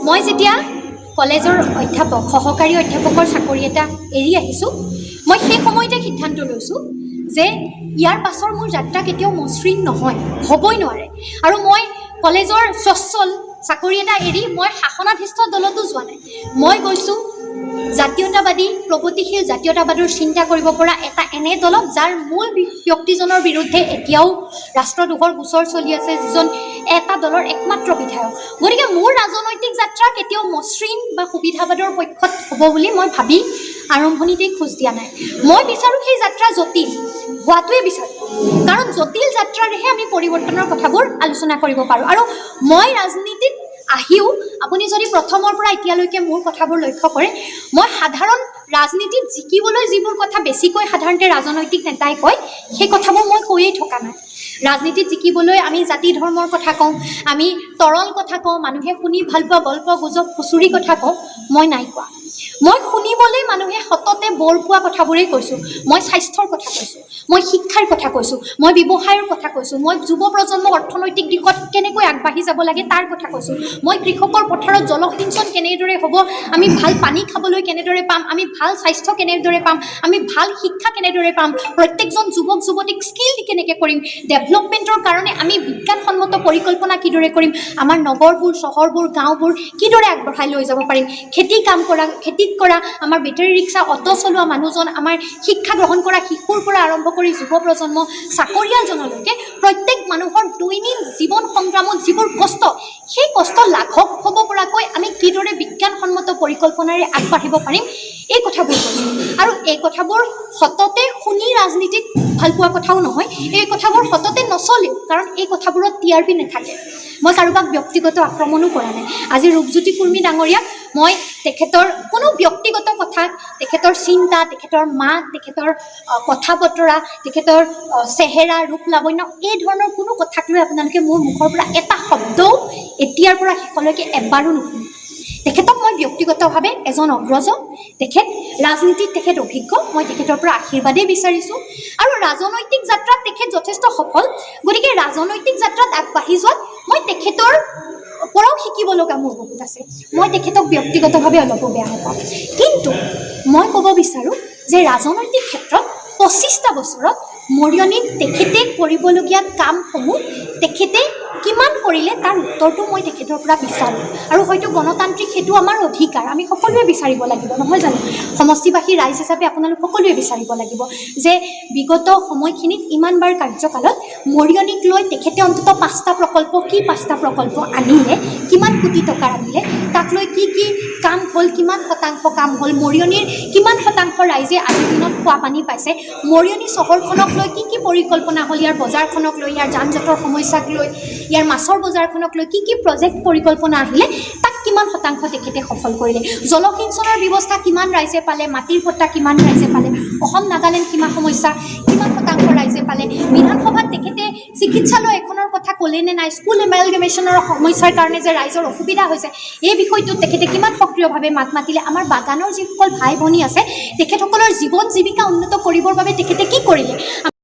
মই যেতিয়া কলেজৰ অধ্যাপক সহকাৰী অধ্যাপকৰ চাকৰি এটা এৰি আহিছোঁ, মই সেই সময়তে সিদ্ধান্ত লৈছোঁ যে ইয়াৰ পাছৰ মোৰ যাত্ৰা কেতিয়াও মসৃণ নহয়, হ'বই নোৱাৰে। আৰু মই কলেজৰ স্বচ্ছল চাকৰি এটা এৰি মই শাসনাধিষ্ঠ দলতো যোৱা নাই। মই গৈছোঁ জাতীয়তাবাদী প্ৰগতিশীল জাতীয়তাবাদৰ চিন্তা কৰিব পৰা এটা এনে দলত যাৰ মূল ব্যক্তিজনৰ বিৰুদ্ধে এতিয়াও ৰাষ্ট্ৰদ্ৰোহৰ গোচৰ চলি আছে, যিজন এটা দলৰ একমাত্ৰ বিধায়ক। গতিকে মোৰ ৰাজনৈতিক যাত্ৰা কেতিয়াও মসৃণ বা সুবিধাবাদৰ পক্ষত হ'ব বুলি মই ভাবি আৰম্ভণিতেই খোজ দিয়া নাই। মই বিচাৰোঁ সেই যাত্ৰা জটিল হোৱাটোৱে বিচাৰোঁ, কাৰণ জটিল যাত্ৰাৰেহে আমি পৰিৱৰ্তনৰ কথাবোৰ আলোচনা কৰিব পাৰোঁ। আৰু মই ৰাজনীতিত আহিও আপুনি যদি প্ৰথমৰ পৰা এতিয়ালৈকে মোৰ কথাবোৰ লক্ষ্য কৰে, মই সাধাৰণ ৰাজনীতিত জিকিবলৈ যিবোৰ কথা বেছিকৈ সাধাৰণতে ৰাজনৈতিক নেতাই কয়, সেই কথাবোৰ মই কৈয়ে থকা নাই। ৰাজনীতিত জিকিবলৈ আমি জাতি ধৰ্মৰ কথা কওঁ, আমি তৰল কথা কওঁ, মানুহে শুনি ভাল পোৱা গল্প গুজব খুচুৰি কথা কওঁ, মই নাই কোৱা। মই শুনিবলৈ মানুহে সততে বৰ পোৱা কথাবোৰেই কৈছোঁ। মই স্বাস্থ্যৰ কথা কৈছোঁ, মই শিক্ষাৰ কথা কৈছোঁ, মই ব্যৱসায়ৰ কথা কৈছোঁ, মই যুৱ প্ৰজন্মক অৰ্থনৈতিক দিশত কেনেকৈ আগবাঢ়ি যাব লাগে তাৰ কথা কৈছোঁ, মই কৃষকৰ পথাৰত জলসিঞ্চন কেনেদৰে হ'ব, আমি ভাল পানী খাবলৈ কেনেদৰে পাম, আমি ভাল স্বাস্থ্য কেনেদৰে পাম, আমি ভাল শিক্ষা কেনেদৰে পাম, প্ৰত্যেকজন যুৱক যুৱতীক স্কিল কেনেকৈ কৰিম, ডেভেলপমেণ্টৰ কাৰণে আমি বিজ্ঞানসন্মত পৰিকল্পনা কিদৰে কৰিম, আমাৰ নগৰবোৰ চহৰবোৰ গাঁওবোৰ কিদৰে আগবঢ়াই লৈ যাব পাৰিম, খেতিত কৰা আমাৰ বেটাৰী ৰিক্সা অটো চলোৱা মানুহজন, আমাৰ শিক্ষা গ্ৰহণ কৰা শিশুৰ পৰা আৰম্ভ কৰি যুৱ প্ৰজন্ম চাকৰিয়ালজনলৈকে প্ৰত্যেক মানুহৰ দৈনিক জীৱন সংগ্ৰামত যিবোৰ কষ্ট, সেই কষ্ট লাঘৱ হ'ব পৰাকৈ আমি কিদৰে বিজ্ঞানসন্মত পৰিকল্পনাৰে আগবাঢ়িব পাৰিম, এই কথাবোৰ কৈছোঁ। আৰু এই কথাবোৰ সততে শুনি ৰাজনীতিত ভাল পোৱা কথাও নহয়, এই কথাবোৰ সততে নচলেও, কাৰণ এই কথাবোৰত TRP নাথাকে। মই কাৰোবাক ব্যক্তিগত আক্ৰমণো কৰা নাই। আজি ৰূপজ্যোতি কুৰ্মী ডাঙৰীয়াক মই তেখেতৰ কোনো ব্যক্তিগত কথা, তেখেতৰ চিন্তা, তেখেতৰ মাত, তেখেতৰ কথা বতৰা, তেখেতৰ চেহেৰা ৰূপ লাৱণ্য, এই ধৰণৰ কোনো কথাক লৈ আপোনালোকে মোৰ মুখৰ পৰা এটা শব্দও এতিয়াৰ পৰা শেষলৈকে এবাৰো নুশুনে। তেখেতক মই ব্যক্তিগতভাৱে এজন অগ্ৰজ, তেখেত ৰাজনীতিত তেখেত অভিজ্ঞ, মই তেখেতৰ পৰা আশীৰ্বাদেই বিচাৰিছোঁ। আৰু ৰাজনৈতিক যাত্ৰাত তেখেত যথেষ্ট সফল, গতিকে ৰাজনৈতিক যাত্ৰাত আগবাঢ়ি যোৱাত মই তেখেতৰ পৰাও শিকিব লগা মোৰ বহুত আছে। মই তেখেতক ব্যক্তিগতভাৱে অলপো বেয়া নাপাওঁ, কিন্তু মই ক'ব বিচাৰোঁ যে ৰাজনৈতিক ক্ষেত্ৰত 25টা বছৰত মৰিয়নীত তেখেতে কৰিবলগীয়া কামসমূহ তেখেতে কিমান কৰিলে তাৰ উত্তৰটো মই তেখেতৰ পৰা বিচাৰোঁ। আৰু হয়তো গণতান্ত্ৰিক সেইটো আমাৰ অধিকাৰ, আমি সকলোৱে বিচাৰিব লাগিব, নহয় জানো? সমষ্টিবাসী ৰাইজ হিচাপে আপোনালোক সকলোৱে বিচাৰিব লাগিব যে বিগত সময়খিনিত ইমানবাৰ কাৰ্যকালত মৰিয়নীক লৈ তেখেতে অন্ততঃ 5টা প্ৰকল্প, কি 5টা প্ৰকল্প আনিলে, কিমান কোটি টকা আনিলে, তাক লৈ কি কি কাম হ'ল, কিমান শতাংশ কাম হ'ল, মৰিয়নীৰ কিমান শতাংশ ৰাইজে আজিৰ দিনত খোৱা পানী পাইছে, মৰিয়নী চহৰখনক লৈ কি কি পৰিকল্পনা হ'ল, ইয়াৰ বজাৰখনক লৈ, ইয়াৰ যান জঁটৰ সমস্যাক লৈ, ইয়াৰ মাছৰ বজাৰখনক লৈ কি কি প্ৰজেক্ট পৰিকল্পনা আহিলে, তাক কিমান শতাংশ তেখেতে সফল কৰিলে, জলসিঞ্চনৰ ব্যৱস্থা কিমান ৰাইজে পালে, মাটিৰ পট্টা কিমান ৰাইজে পালে, অসম নাগালেণ্ড সীমা সমস্যা কিমান শতাংশ ৰাইজে পালে, বিধানসভাত তেখেতে চিকিৎসালয় এখনৰ কথা ক'লে নে নাই, স্কুল এমেলগেমেশ্যনৰ সমস্যাৰ কাৰণে যে ৰাইজৰ অসুবিধা হৈছে, এই বিষয়টোত তেখেতে কিমান সক্ৰিয়ভাৱে মাত মাতিলে, আমাৰ বাগানৰ যিসকল ভাই ভনী আছে তেখেতসকলৰ জীৱন জীৱিকা উন্নত কৰিবৰ বাবে তেখেতে কি কৰিলে।